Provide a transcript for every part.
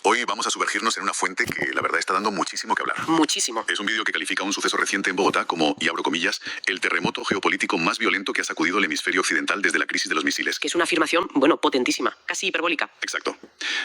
Hoy vamos a sumergirnos en una fuente que la verdad está dando muchísimo que hablar. Muchísimo. Es un vídeo que califica un suceso reciente en Bogotá como, y abro comillas, el terremoto geopolítico más violento que ha sacudido el hemisferio occidental desde la crisis de los misiles. Que es una afirmación, bueno, potentísima, casi hiperbólica. Exacto.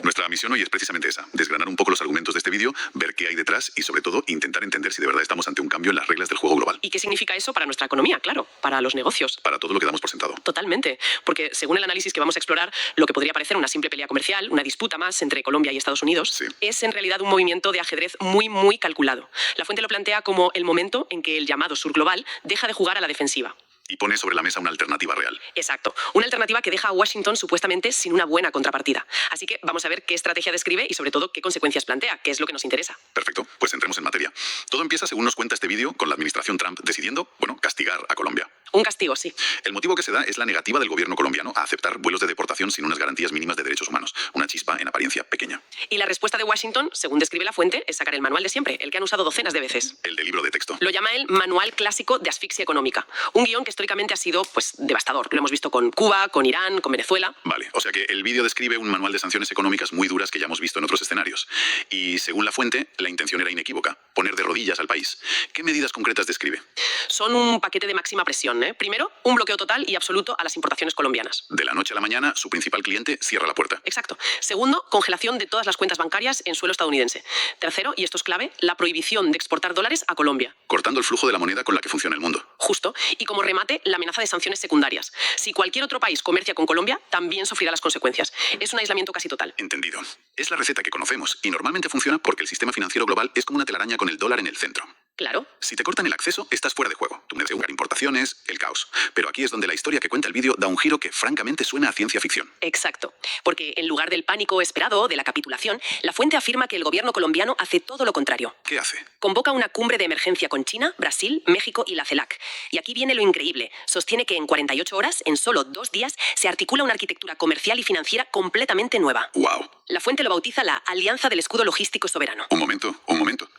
Nuestra misión hoy es precisamente esa, desgranar un poco los argumentos de este vídeo, ver qué hay detrás y sobre todo intentar entender si de verdad estamos ante un cambio en las reglas del juego global. ¿Y qué significa eso para nuestra economía? Claro, para los negocios. Para todo lo que damos por sentado. Totalmente, porque según el análisis que vamos a explorar, lo que podría parecer una simple pelea comercial, una disputa más entre Colombia y Estados Unidos, Sí. es en realidad un movimiento de ajedrez muy calculado. La fuente lo plantea como el momento en que el llamado sur global deja de jugar a la defensiva. Y pone sobre la mesa una alternativa real. Exacto, una alternativa que deja a Washington supuestamente sin una buena contrapartida. Así que vamos a ver qué estrategia describe y sobre todo qué consecuencias plantea, que es lo que nos interesa. Perfecto, pues entremos en materia. Todo empieza, según nos cuenta este vídeo, con la administración Trump decidiendo, castigar a Colombia. Un castigo, sí. El motivo que se da es la negativa del gobierno colombiano a aceptar vuelos de deportación sin unas garantías mínimas de derechos humanos. Una chispa en apariencia pequeña. Y la respuesta de Washington, según describe la fuente, es sacar el manual de siempre, el que han usado docenas de veces. El del libro de texto. Lo llama el Manual Clásico de Asfixia Económica. Un guión que históricamente ha sido, devastador. Lo hemos visto con Cuba, con Irán, con Venezuela. Vale, o sea que el vídeo describe un manual de sanciones económicas muy duras que ya hemos visto en otros escenarios. Y según la fuente, la intención era inequívoca, poner de rodillas al país. ¿Qué medidas concretas describe? Son un paquete de máxima presión, ¿eh? Primero, un bloqueo total y absoluto a las importaciones colombianas. De la noche a la mañana, su principal cliente cierra la puerta. Exacto. Segundo, congelación de todas las cuentas bancarias en suelo estadounidense. Tercero, y esto es clave, la prohibición de exportar dólares a Colombia. Cortando el flujo de la moneda con la que funciona el mundo. Justo. Y como remate, la amenaza de sanciones secundarias. Si cualquier otro país comercia con Colombia, también sufrirá las consecuencias. Es un aislamiento casi total. Entendido. Es la receta que conocemos y normalmente funciona porque el sistema financiero global es como una telaraña con el dólar en el centro. Claro. Si te cortan el acceso, estás fuera de juego. Tú necesitas buscar importaciones, el caos. Pero aquí es donde la historia que cuenta el vídeo da un giro que francamente suena a ciencia ficción. Exacto. Porque en lugar del pánico esperado, de la capitulación, la fuente afirma que el gobierno colombiano hace todo lo contrario. ¿Qué hace? Convoca una cumbre de emergencia con China, Brasil, México y la CELAC. Y aquí viene lo increíble. Sostiene que en 48 horas, en solo 2 días, se articula una arquitectura comercial y financiera completamente nueva. ¡Wow! La fuente lo bautiza la Alianza del Escudo Logístico Soberano. Un momento.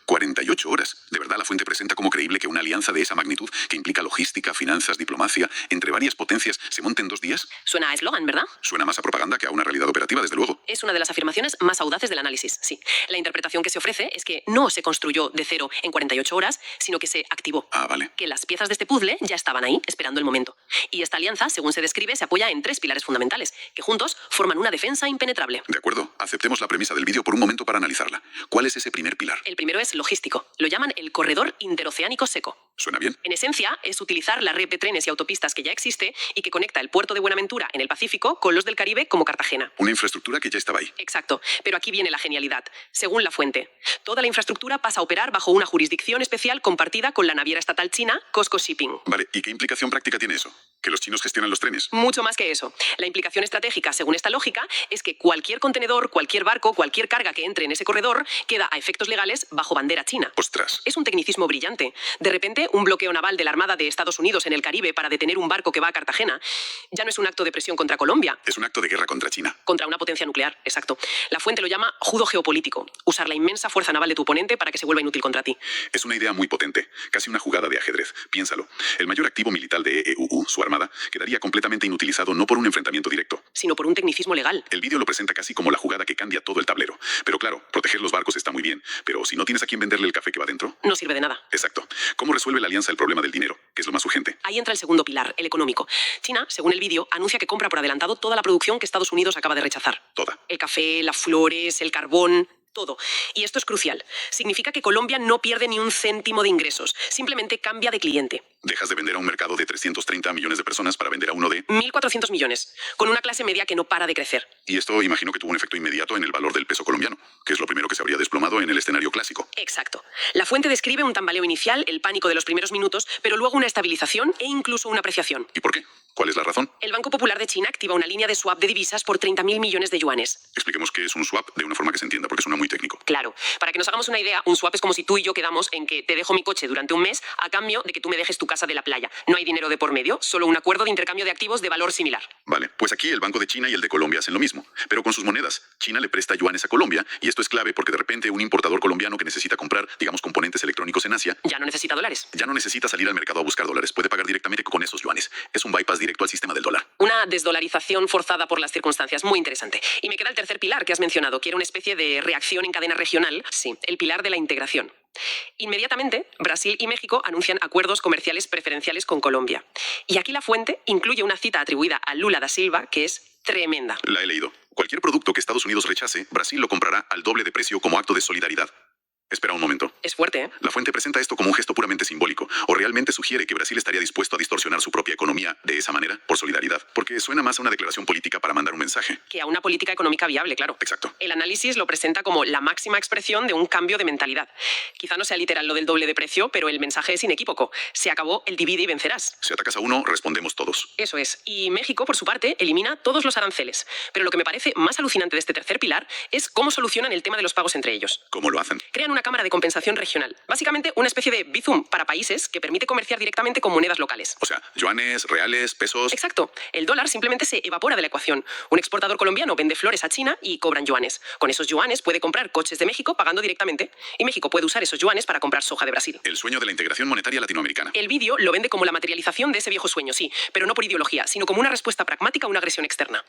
48 horas. ¿De verdad la fuente presenta como creíble que una alianza de esa magnitud, que implica logística, finanzas, diplomacia, entre varias potencias, se monte en 2 días? Suena a eslogan, ¿verdad? Suena más a propaganda que a una realidad operativa, desde luego. Es una de las afirmaciones más audaces del análisis, sí. La interpretación que se ofrece es que no se construyó de cero en 48 horas, sino que se activó. Ah, vale. Que las piezas de este puzzle ya estaban ahí, esperando el momento. Y esta alianza, según se describe, se apoya en 3 pilares fundamentales, que juntos forman una defensa impenetrable. De acuerdo. Aceptemos la premisa del vídeo por un momento para analizarla. ¿Cuál es ese primer pilar? El primero es logístico. Lo llaman el corredor interoceánico seco. ¿Suena bien? En esencia, es utilizar la red de trenes y autopistas que ya existe y que conecta el puerto de Buenaventura en el Pacífico con los del Caribe como Cartagena. Una infraestructura que ya estaba ahí. Exacto, pero aquí viene la genialidad. Según la fuente, toda la infraestructura pasa a operar bajo una jurisdicción especial compartida con la naviera estatal china COSCO Shipping. Vale, ¿y qué implicación práctica tiene eso? ¿Que los chinos gestionan los trenes? Mucho más que eso. La implicación estratégica, según esta lógica, es que cualquier contenedor, cualquier barco, cualquier carga que entre en ese corredor queda a efectos legales bajo bandera china. ¡Ostras! Es un tecnicismo brillante. De repente, un bloqueo naval de la Armada de Estados Unidos en el Caribe para detener un barco que va a Cartagena ya no es un acto de presión contra Colombia. Es un acto de guerra contra China. Contra una potencia nuclear, exacto. La fuente lo llama judo geopolítico. Usar la inmensa fuerza naval de tu oponente para que se vuelva inútil contra ti. Es una idea muy potente, casi una jugada de ajedrez. Piénsalo. El mayor activo militar de EUU, su armada, quedaría completamente inutilizado no por un enfrentamiento directo, Sino por un tecnicismo legal. El vídeo lo presenta casi como la jugada que cambia todo el tablero. Pero claro, proteger los barcos está muy bien, pero si no tienes a quién venderle el café que va dentro... No sirve de nada. Exacto. ¿Cómo resuelve la alianza el problema del dinero, que es lo más urgente? Ahí entra el segundo pilar, el económico. China, según el vídeo, anuncia que compra por adelantado toda la producción que Estados Unidos acaba de rechazar. Toda. El café, las flores, el carbón, todo. Y esto es crucial. Significa que Colombia no pierde ni un céntimo de ingresos, simplemente cambia de cliente. Dejas de vender a un mercado de 330 millones de personas para vender a uno de... 1.400 millones, con una clase media que no para de crecer. Y esto imagino que tuvo un efecto inmediato en el valor del peso colombiano, que es lo primero que se habría desplomado en el escenario clásico. Exacto. La fuente describe un tambaleo inicial, el pánico de los primeros minutos, pero luego una estabilización e incluso una apreciación. ¿Y por qué? ¿Cuál es la razón? El Banco Popular de China activa una línea de swap de divisas por 30.000 millones de yuanes. Expliquemos qué es un swap de una forma que se entienda, porque suena muy técnico. Claro. Para que nos hagamos una idea, un swap es como si tú y yo quedamos en que te dejo mi coche durante un mes a cambio de que tú me dejes tu casa de la playa. No hay dinero de por medio, solo un acuerdo de intercambio de activos de valor similar. Vale, pues aquí el Banco de China y el de Colombia hacen lo mismo, pero con sus monedas. China le presta yuanes a Colombia, y esto es clave porque de repente un importador colombiano que necesita comprar, digamos, componentes electrónicos en Asia, Ya no necesita dólares. ya no necesita salir al mercado a buscar dólares, puede pagar directamente con esos yuanes. Es un bypass directo al sistema del dólar. Una desdolarización forzada por las circunstancias, muy interesante. Y me queda el tercer pilar que has mencionado, que era una especie de reacción acción en cadena regional, sí, el pilar de la integración. Inmediatamente, Brasil y México anuncian acuerdos comerciales preferenciales con Colombia. Y aquí la fuente incluye una cita atribuida a Lula da Silva que es tremenda. La he leído. Cualquier producto que Estados Unidos rechace, Brasil lo comprará al doble de precio como acto de solidaridad. Espera un momento. Es fuerte, ¿eh? La fuente presenta esto como un gesto puramente simbólico, o realmente sugiere que Brasil estaría dispuesto a distorsionar su propia economía de esa manera, por solidaridad, porque suena más a una declaración política para mandar un mensaje. Que a una política económica viable, claro. Exacto. El análisis lo presenta como la máxima expresión de un cambio de mentalidad. Quizá no sea literal lo del doble de precio, pero el mensaje es inequívoco. Se acabó el divide y vencerás. Si atacas a uno, respondemos todos. Eso es. Y México, por su parte, elimina todos los aranceles. Pero lo que me parece más alucinante de este tercer pilar es cómo solucionan el tema de los pagos entre ellos. ¿Cómo lo hacen? Crean una cámara de compensación regional. Básicamente una especie de Bizum para países que permite comerciar directamente con monedas locales. O sea, yuanes, reales, pesos... Exacto. El dólar simplemente se evapora de la ecuación. Un exportador colombiano vende flores a China y cobran yuanes. Con esos yuanes puede comprar coches de México pagando directamente. Y México puede usar esos yuanes para comprar soja de Brasil. El sueño de la integración monetaria latinoamericana. El vídeo lo vende como la materialización de ese viejo sueño, sí, pero no por ideología, sino como una respuesta pragmática a una agresión externa.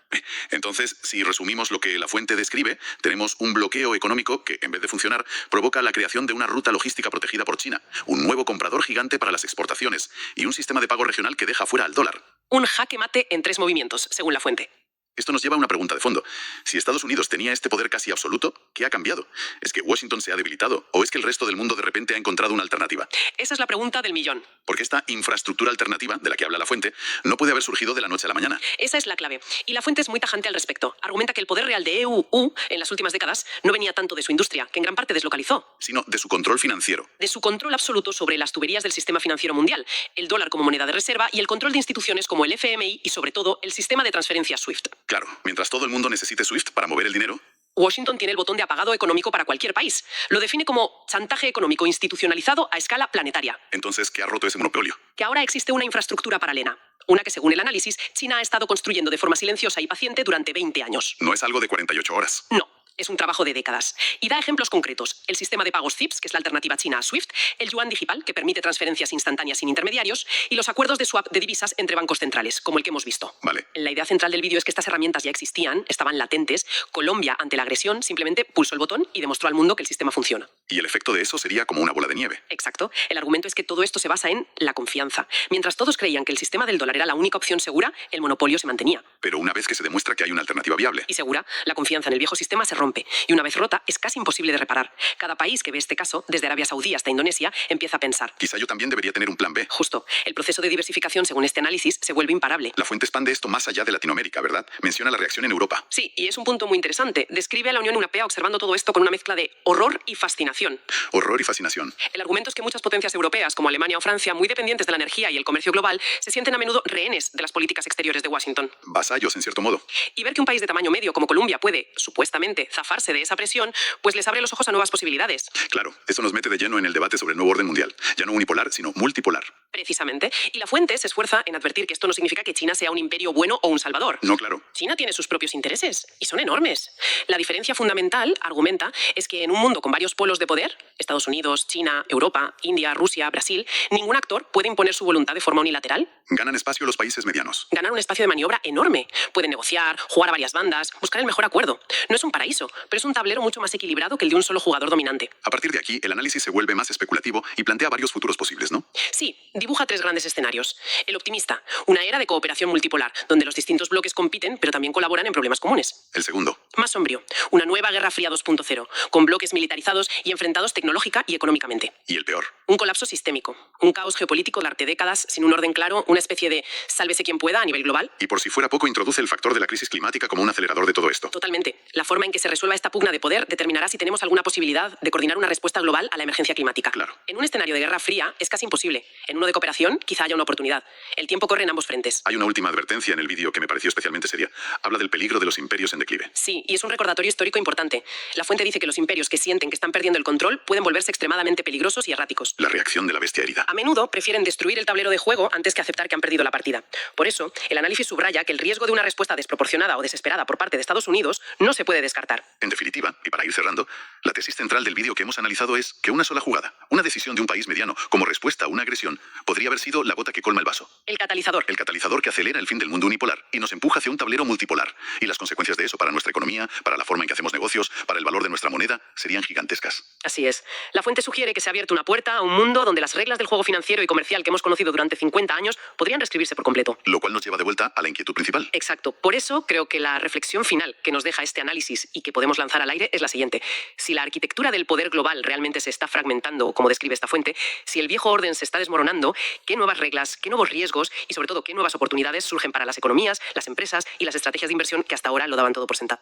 Entonces, si resumimos lo que la fuente describe, tenemos un bloqueo económico que, en vez de funcionar, provoca la creación de una ruta logística protegida por China, un nuevo comprador gigante para las exportaciones y un sistema de pago regional que deja fuera al dólar. Un jaque mate en 3 movimientos, según la fuente. Esto nos lleva a una pregunta de fondo. Si Estados Unidos tenía este poder casi absoluto, ¿qué ha cambiado? ¿Es que Washington se ha debilitado o es que el resto del mundo de repente ha encontrado una alternativa? Esa es la pregunta del millón. Porque esta infraestructura alternativa, de la que habla la fuente, no puede haber surgido de la noche a la mañana. Esa es la clave. Y la fuente es muy tajante al respecto. Argumenta que el poder real de EU en las últimas décadas no venía tanto de su industria, que en gran parte deslocalizó, Sino de su control financiero. de su control absoluto sobre las tuberías del sistema financiero mundial, el dólar como moneda de reserva y el control de instituciones como el FMI y, sobre todo, el sistema de transferencia SWIFT. Claro, mientras todo el mundo necesite SWIFT para mover el dinero, Washington tiene el botón de apagado económico para cualquier país. Lo define como chantaje económico institucionalizado a escala planetaria. entonces, ¿qué ha roto ese monopolio? Que ahora existe una infraestructura paralela. Una que, según el análisis, China ha estado construyendo de forma silenciosa y paciente durante 20 años. No es algo de 48 horas. No. Es un trabajo de décadas. Y da ejemplos concretos. El sistema de pagos CIPS, que es la alternativa china a SWIFT, el yuan digital, que permite transferencias instantáneas sin intermediarios, y los acuerdos de swap de divisas entre bancos centrales, como el que hemos visto. Vale. La idea central del vídeo es que estas herramientas ya existían, estaban latentes. Colombia, ante la agresión, simplemente pulsó el botón y demostró al mundo que el sistema funciona. Y el efecto de eso sería como una bola de nieve. Exacto. El argumento es que todo esto se basa en la confianza. Mientras todos creían que el sistema del dólar era la única opción segura, el monopolio se mantenía. Pero una vez que se demuestra que hay una alternativa viable, Y segura, la confianza en el viejo sistema se rompe. Y una vez rota, es casi imposible de reparar. Cada país que ve este caso, desde Arabia Saudí hasta Indonesia, empieza a pensar. quizá yo también debería tener un plan B. Justo, el proceso de diversificación, según este análisis, se vuelve imparable. La fuente expande esto más allá de Latinoamérica, ¿verdad? Menciona la reacción en Europa. Sí, y es un punto muy interesante. Describe a la Unión Europea observando todo esto con una mezcla de horror y fascinación. Horror y fascinación. El argumento es que muchas potencias europeas, como Alemania o Francia, muy dependientes de la energía y el comercio global, se sienten a menudo rehenes de las políticas exteriores de Washington. Vasallos, en cierto modo. Y ver que un país de tamaño medio como Colombia puede, supuestamente, zafarse de esa presión, pues les abre los ojos a nuevas posibilidades. Claro, eso nos mete de lleno en el debate sobre el nuevo orden mundial. Ya no unipolar, sino multipolar. Precisamente. Y la fuente se esfuerza en advertir que esto no significa que China sea un imperio bueno o un salvador. No, claro. China tiene sus propios intereses, y son enormes. La diferencia fundamental, argumenta, es que en un mundo con varios polos de poder, Estados Unidos, China, Europa, India, Rusia, Brasil, ningún actor puede imponer su voluntad de forma unilateral. Ganan espacio los países medianos. Ganar un espacio de maniobra enorme. Pueden negociar, jugar a varias bandas, buscar el mejor acuerdo. No es un paraíso, pero es un tablero mucho más equilibrado que el de un solo jugador dominante. A partir de aquí, el análisis se vuelve más especulativo y plantea varios futuros posibles, ¿no? Sí, dibuja 3 grandes escenarios. El optimista, una era de cooperación multipolar, donde los distintos bloques compiten, pero también colaboran en problemas comunes. El segundo. Más sombrío, una nueva Guerra Fría 2.0, con bloques militarizados y enfrentados tecnológica y económicamente. Y el peor. Un colapso sistémico, un caos geopolítico durante décadas sin un orden claro, una especie de sálvese quien pueda a nivel global. Y por si fuera poco, introduce el factor de la crisis climática como un acelerador de todo esto. Totalmente. La forma en que se resuelva esta pugna de poder determinará si tenemos alguna posibilidad de coordinar una respuesta global a la emergencia climática. Claro. En un escenario de Guerra Fría es casi imposible. En uno de cooperación quizá haya una oportunidad. El tiempo corre en ambos frentes. Hay una última advertencia en el vídeo que me pareció especialmente seria. Habla del peligro de los imperios en declive. Sí, y es un recordatorio histórico importante. La fuente dice que los imperios que sienten que están perdiendo el control pueden volverse extremadamente peligrosos y erráticos. La reacción de la bestia herida. A menudo prefieren destruir el tablero de juego antes que aceptar que han perdido la partida. Por eso, el análisis subraya que el riesgo de una respuesta desproporcionada o desesperada por parte de Estados Unidos no se puede descartar. En definitiva, y para ir cerrando, La tesis central del vídeo que hemos analizado es que una sola jugada, una decisión de un país mediano como respuesta a una agresión, podría haber sido la gota que colma el vaso. El catalizador. El catalizador que acelera el fin del mundo unipolar y nos empuja hacia un tablero multipolar. Y las consecuencias de eso para nuestra economía, para la forma en que hacemos negocios, para el valor de nuestra moneda, serían gigantescas. Así es. La fuente sugiere que se ha abierto una puerta a un mundo donde las reglas del juego financiero y comercial que hemos conocido durante 50 años podrían reescribirse por completo. Lo cual nos lleva de vuelta a la inquietud principal. Exacto. Por eso creo que la reflexión final que nos deja este análisis y que podemos lanzar al aire es la siguiente. Si la arquitectura del poder global realmente se está fragmentando, como describe esta fuente, si el viejo orden se está desmoronando, ¿qué nuevas reglas, qué nuevos riesgos y sobre todo qué nuevas oportunidades surgen para las economías, las empresas y las estrategias de inversión que hasta ahora lo daban todo por sentado?